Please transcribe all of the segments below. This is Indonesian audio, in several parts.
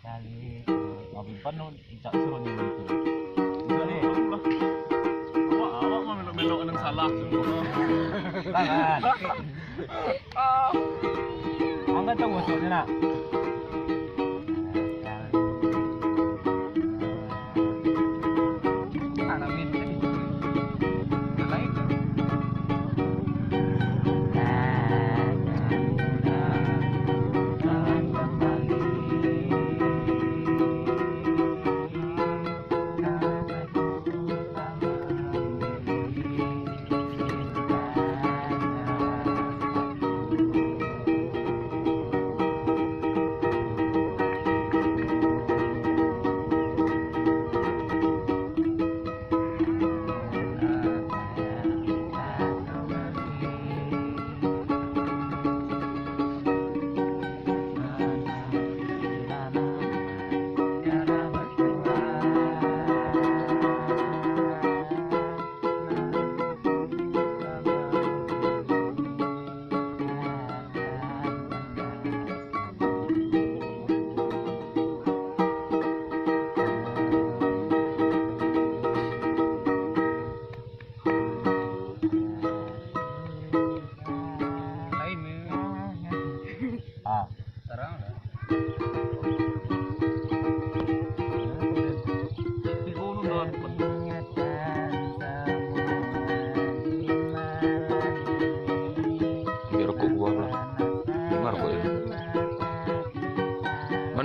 kali ngapain penuh tak suruh ni itu. Jadi awak mah melok-melok nang salah semua. Tangan. Angkat tu bosoknya nak.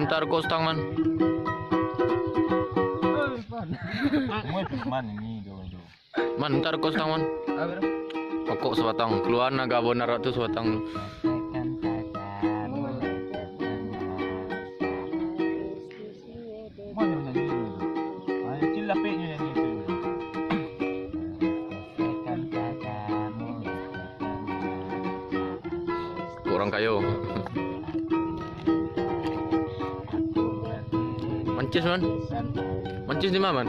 Bentar kau stang man. Man ini dulu. Man bentar kau stang man. Pokok sebatang keluar naga bonar tu sebatang. Mana nyanyi itu? Ada cilapnya nyanyi itu. Kurang kayu. Mancis man. Mancis di mana man?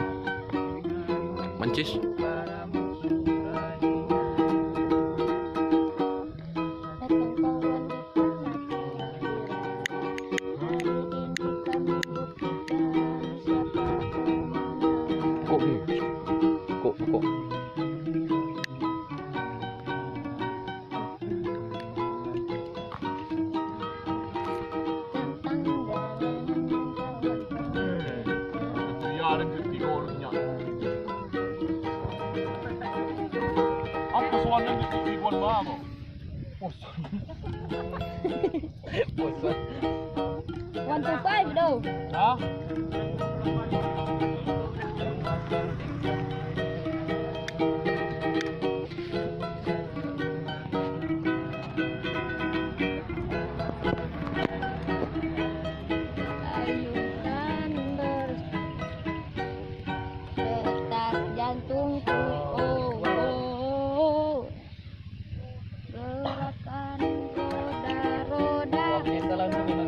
Mancis. Kok. Apa soalnya di ribuan bago? Poson. 1 to 5 daw. Hah? Ayunan berdetak jantungku, gerakan roda-roda kehidupan.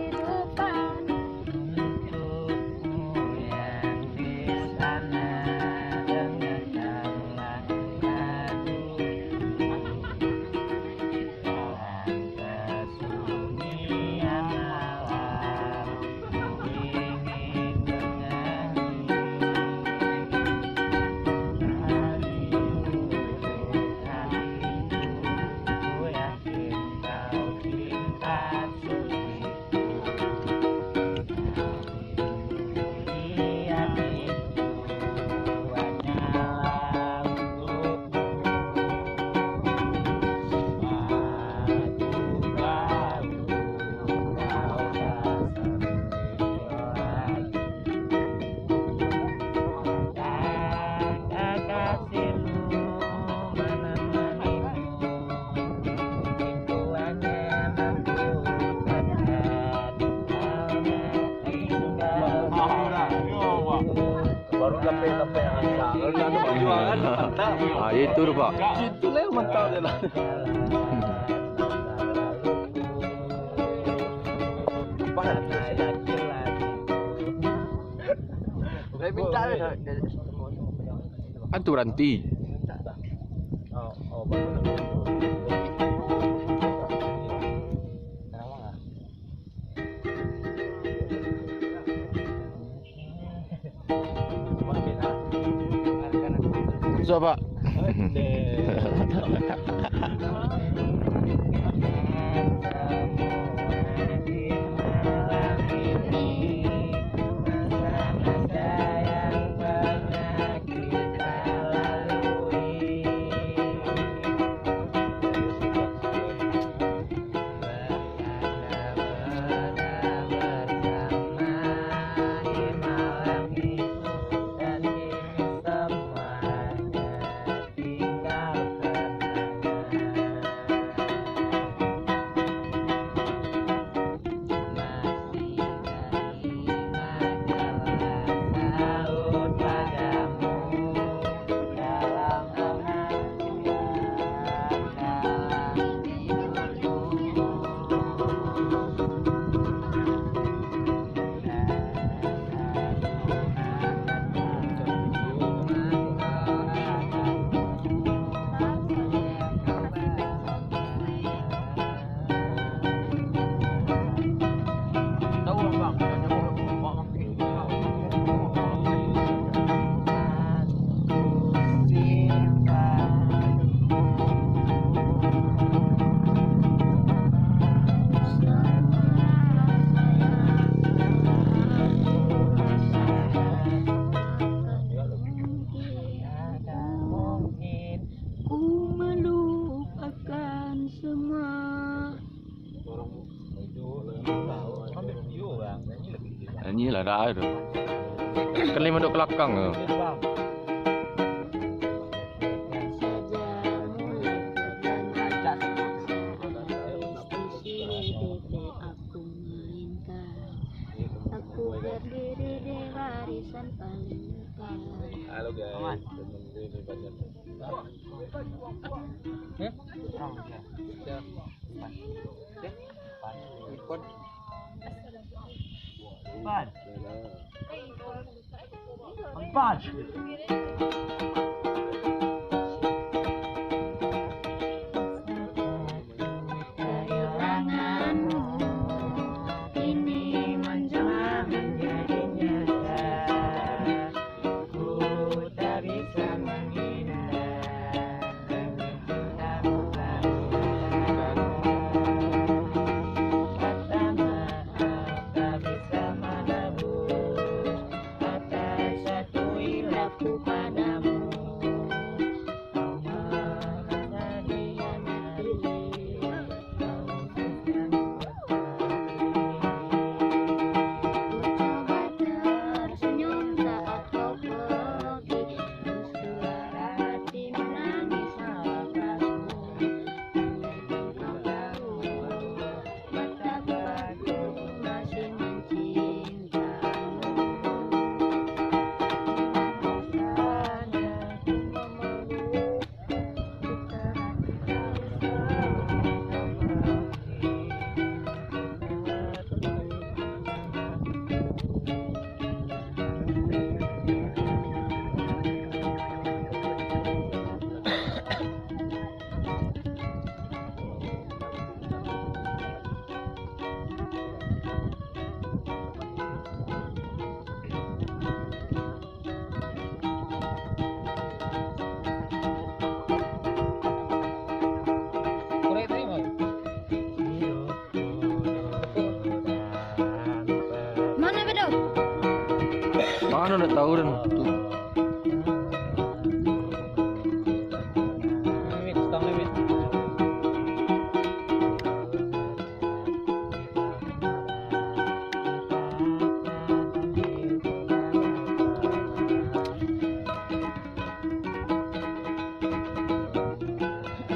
Kape yang angsa. Kalau dia ada perjuangan, mantap. Ah itu tu pak. Itu lah yang mantap dia lah. Apa nak saya kira? Saya minta dia. Antu ranti. Oh, bagus. So Pak. Ini lah dah ada. Kan lima duduk belakang tu. Halo guys. Empat. Kehilanganmu ini menjelma menjadi nyata. Ku tak bisa menghindar demi cintamu kata maaf tak bisa menebus atas satu hilafku padamu. Kau merasa dihianati, kau bukan ku coba tersenyum saat kau pergi, suara hati menangis nafasmu. Kau tahu betapa ku masih mencintamu. Rasanya ku memeluk, ku Mana bedo? Mana udah tahu dan tu.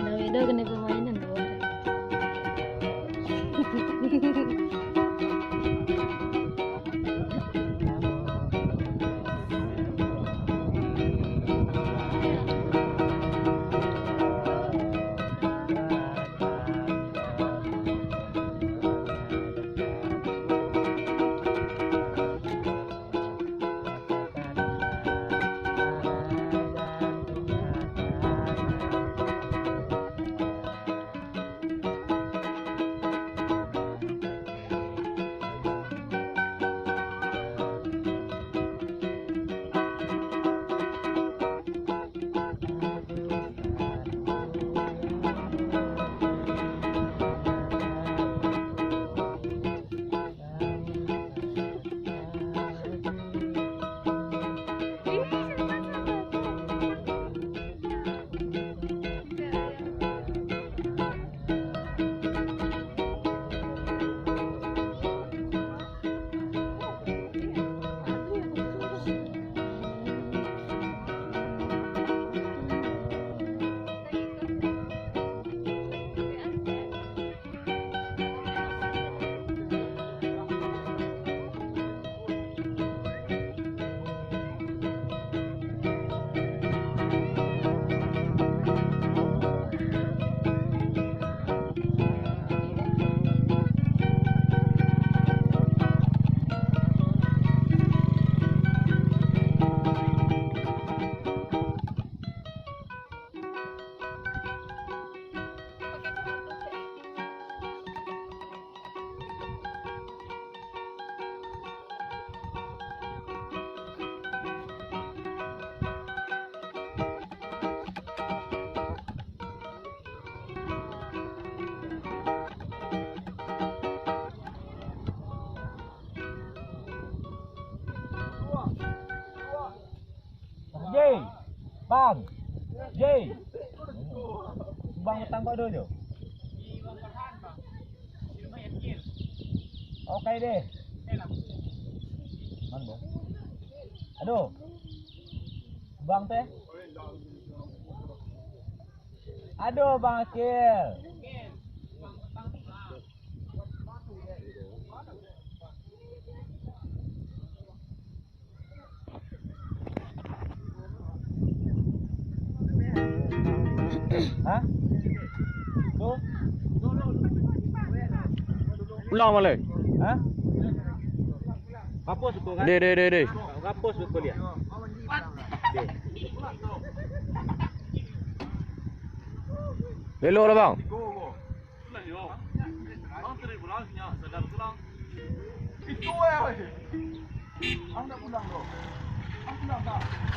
Ada bedo kena permainan tu. Bang. Jay. Bang utang kau dulu. Oke deh. Mana? Aduh. Bang teh. Aduh Bang Akil. Hah? Tuh. Ulang balik. Hah? Hapus tu kan? Deh. Hapus tu dia. Belok lah bang.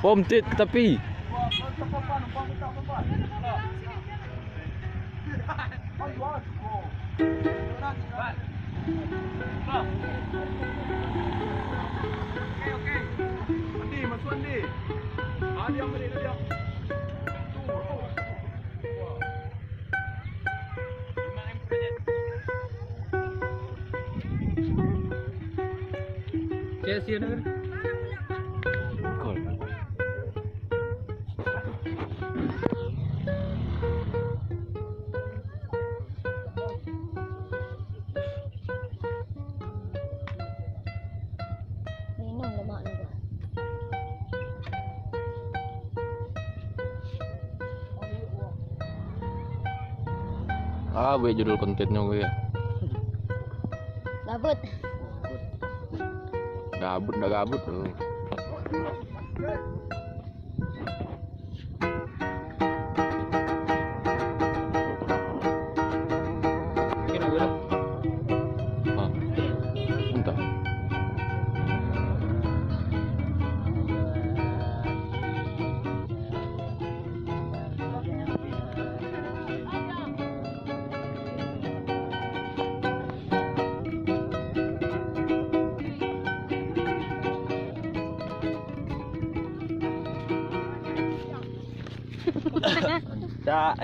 Pom tit tepi. Okey. Andi, masuk Andi. Diam balik diam. Sia-sia dah. Kol. Minum lemak ni. Buat judul kontennya gue ya. Gabut. Dah gabut tuh. Kira gue dah. Entah. Tak.